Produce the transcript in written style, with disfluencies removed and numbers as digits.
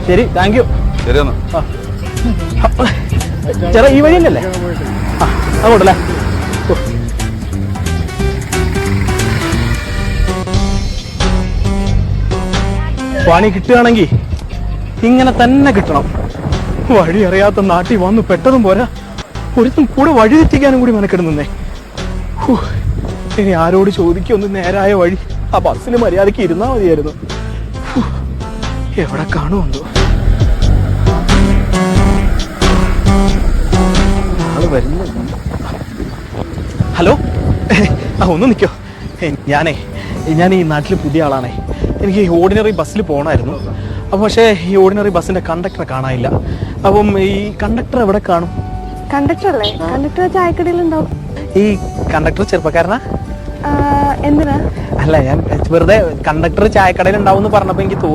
ശരി, thank you. ശരി എന്നാ. ചേട്ടാ ഈ വഴിയല്ലേ? അങ്ങോട്ടല്ലേ? പണി കിട്ടുകയാണെങ്കിൽ ഇങ്ങനെ തന്നെ കിട്ടണം. വഴി അറിയാത്ത നാട്ടിൽ വന്ന് പെട്ടതും പോരാ, ഒരുത്തും കൂടെ വഴി തെറ്റിക്കാനും കൂടി മെനക്കെടുന്നേ. ഇനി ആരോട് ചോദിക്കൊന്ന് നേരായ വഴി? ആ ബസ്സിൽ മര്യാദയ്ക്ക് ഇരുന്നാ മതിയായിരുന്നു. എവിടെ കാണുമെന്തോ. ആള് വരുന്നു. ഹലോ, ഒന്ന് നിൽക്കോ. ഞാൻ ഈ നാട്ടിൽ പുതിയ ആളാണേ. എനിക്ക് ഈ ഓർഡിനറി ബസ്സിൽ പോകണമായിരുന്നു. അപ്പം പക്ഷേ ഈ ഓർഡിനറി ബസ്സിന്റെ കണ്ടക്ടറെ കാണാനില്ല. അപ്പം ഈ കണ്ടക്ടർ എവിടെ കാണും? കണ്ടക്ടർ അല്ലേ? കണ്ടക്ടർ ചായക്കടയിലുണ്ടാവും. ഈ കണ്ടക്ടർ ചെറുപ്പക്കാരനാ? എന്തിനാ? അല്ല, ഞാൻ വെറുതെ കണ്ടക്ടർ ചായക്കടയിൽ ഉണ്ടാവും എന്ന് പറഞ്ഞപ്പോ എനിക്ക് തോന്നി.